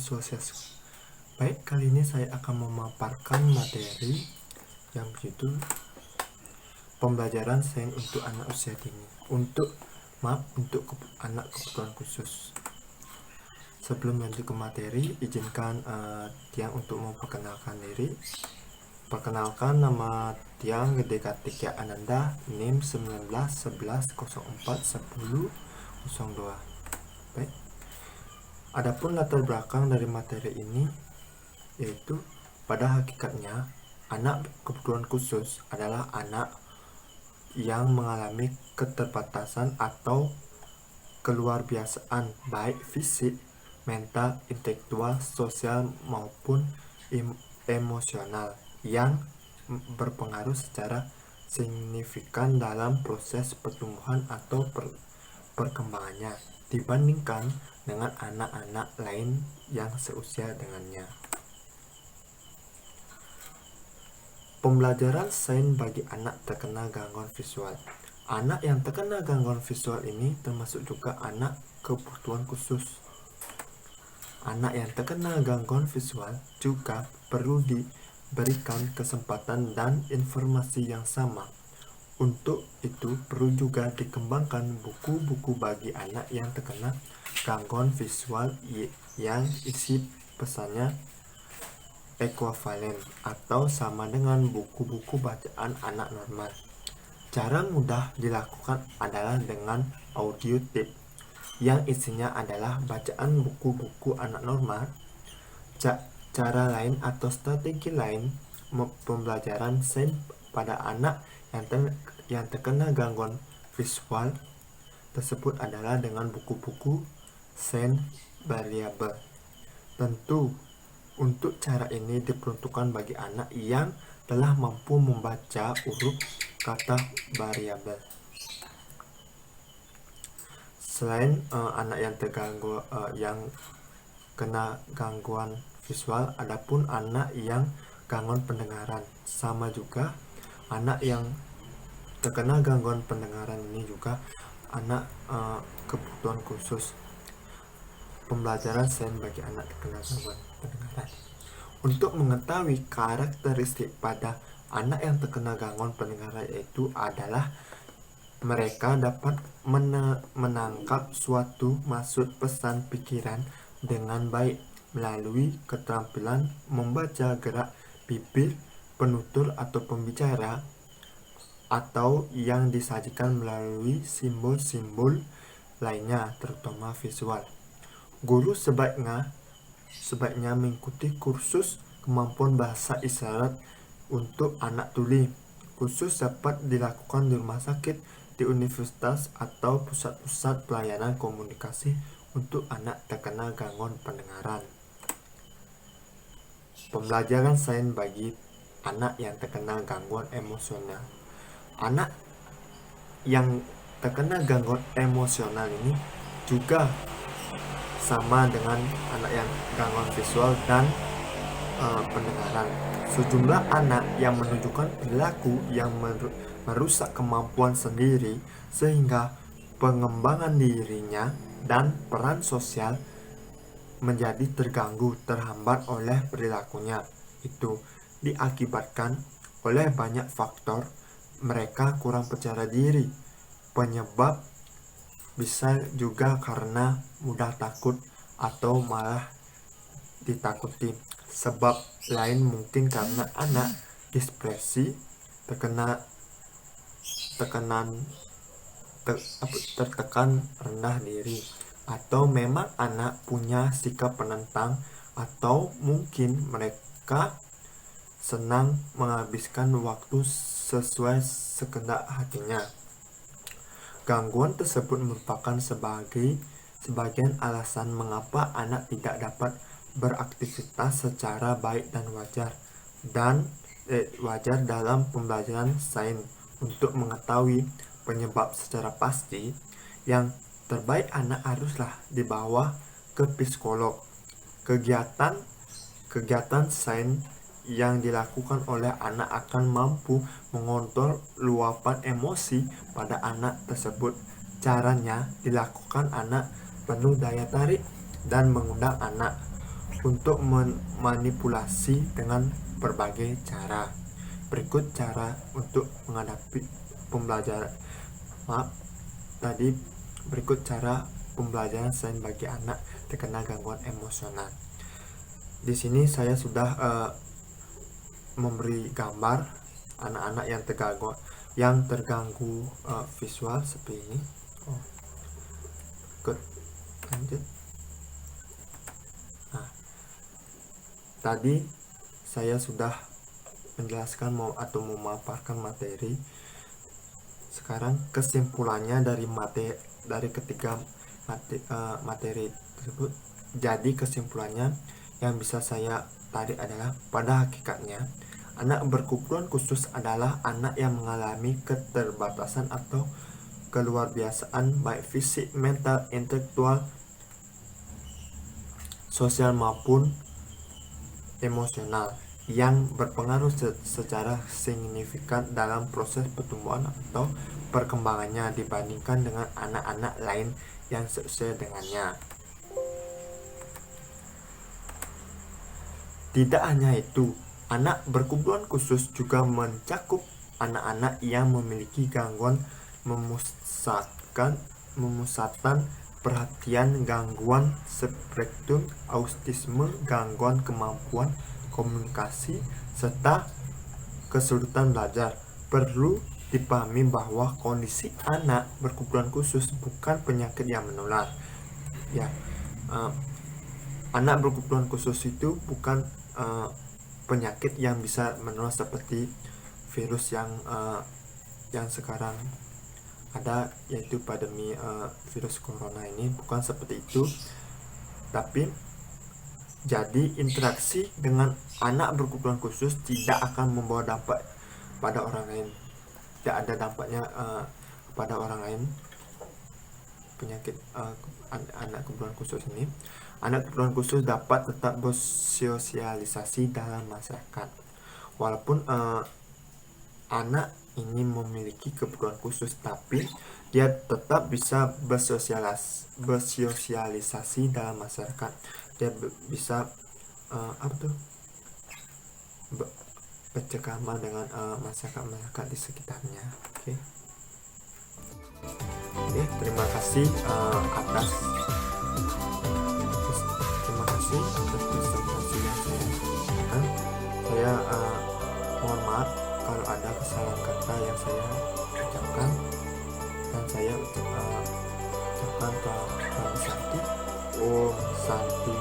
sosial. Baik, kali ini saya akan memaparkan materi yang berjudul pembelajaran sains untuk anak usia dini. Untuk anak kebutuhan khusus. Sebelum lanjut ke materi, izinkan Tiang untuk memperkenalkan diri. Perkenalkan, nama Tiang Gede Kartika Ananda, NIM 1911041002. Baik. Adapun latar belakang dari materi ini yaitu pada hakikatnya anak kebutuhan khusus adalah anak yang mengalami keterbatasan atau keluarbiasaan baik fisik, mental, intelektual, sosial maupun emosional yang berpengaruh secara signifikan dalam proses pertumbuhan atau perkembangannya dibandingkan dengan anak-anak lain yang seusia dengannya. Pembelajaran sains bagi anak terkena gangguan visual. Anak yang terkena gangguan visual ini termasuk juga anak kebutuhan khusus. Anak yang terkena gangguan visual juga perlu diberikan kesempatan dan informasi yang sama. Untuk itu perlu juga dikembangkan buku-buku bagi anak yang terkena gangguan visual yang isi pesannya ekuivalen atau sama dengan buku-buku bacaan anak normal. Cara mudah dilakukan adalah dengan audio tip yang isinya adalah bacaan buku-buku anak normal. Cara lain atau strategi lain pembelajaran sains pada anak yang terkena gangguan visual tersebut adalah dengan buku-buku sains variabel. Tentu untuk cara ini diperuntukkan bagi anak yang telah mampu membaca huruf kata variabel. Selain anak yang yang kena gangguan visual, adapun anak yang gangguan pendengaran. Sama juga anak yang terkena gangguan pendengaran ini juga anak kebutuhan khusus. Pembelajaran sains bagi anak terkena gangguan pendengaran. Untuk mengetahui karakteristik pada anak yang terkena gangguan pendengaran yaitu adalah mereka dapat menangkap suatu maksud pesan pikiran dengan baik melalui keterampilan membaca gerak bibir penutur atau pembicara atau yang disajikan melalui simbol-simbol lainnya terutama visual. Guru sebaiknya mengikuti kursus kemampuan bahasa isyarat untuk anak tuli. Kursus dapat dilakukan di rumah sakit, di universitas atau pusat-pusat pelayanan komunikasi untuk anak terkena gangguan pendengaran. Pembelajaran sains bagi anak yang terkena gangguan emosional. Anak yang terkena gangguan emosional ini juga sama dengan anak yang gangguan visual dan pendengaran. Sejumlah anak yang menunjukkan perilaku yang merusak kemampuan sendiri sehingga pengembangan dirinya dan peran sosial menjadi terganggu terhambat oleh perilakunya. Itu diakibatkan oleh banyak faktor. Mereka kurang percaya diri. Penyebab bisa juga karena mudah takut atau malah ditakuti. Sebab lain mungkin karena anak depresi, tertekan rendah diri, atau memang anak punya sikap penentang, atau mungkin mereka senang menghabiskan waktu sesuai sekehendak hatinya. Gangguan tersebut merupakan sebagian alasan mengapa anak tidak dapat beraktivitas secara baik dan wajar dalam pembelajaran sains. Untuk mengetahui penyebab secara pasti, yang terbaik anak haruslah dibawa ke psikolog. Kegiatan sains yang dilakukan oleh anak akan mampu mengontrol luapan emosi pada anak tersebut. Caranya dilakukan anak penuh daya tarik dan mengundang anak untuk memanipulasi dengan berbagai cara. Berikut cara untuk menghadapi pembelajaran. Berikut cara pembelajaran selain bagi anak terkena gangguan emosional. Di sini saya sudah memberi gambar anak-anak yang terganggu visual seperti ini. Lanjut. Nah, tadi saya sudah menjelaskan memaparkan materi. Sekarang kesimpulannya dari ketiga materi tersebut. Jadi kesimpulannya yang bisa saya tarik adalah, pada hakikatnya anak berkebutuhan khusus adalah anak yang mengalami keterbatasan atau keluarbiasaan baik fisik, mental, intelektual, sosial maupun emosional yang berpengaruh secara signifikan dalam proses pertumbuhan atau perkembangannya dibandingkan dengan anak-anak lain yang seusia dengannya. Tidak hanya itu, anak berkebutuhan khusus juga mencakup anak-anak yang memiliki gangguan memusatkan perhatian, gangguan spektrum autisme, gangguan kemampuan komunikasi, serta kesulitan belajar. Perlu dipahami bahwa kondisi anak berkebutuhan khusus bukan penyakit yang menular. Anak berkebutuhan khusus itu bukan penyakit yang bisa menular seperti virus yang sekarang ada, yaitu pandemi virus corona ini. Bukan seperti itu. Tapi jadi interaksi dengan anak berkebutuhan khusus tidak akan membawa dampak pada orang lain. Tidak ada dampaknya pada orang lain. Penyakit anak kebutuhan khusus ini, anak kebutuhan khusus dapat tetap bersosialisasi dalam masyarakat. Walaupun anak ini memiliki kebutuhan khusus, tapi dia tetap bisa bersosialisasi dalam masyarakat. Dia bisa bercengkrama dengan masyarakat di sekitarnya. Oke, terima kasih atas presentasi yang saya lakukan. Saya mohon maaf kalau ada kesalahan kata yang saya ucapkan, dan saya ucapkan Om Santi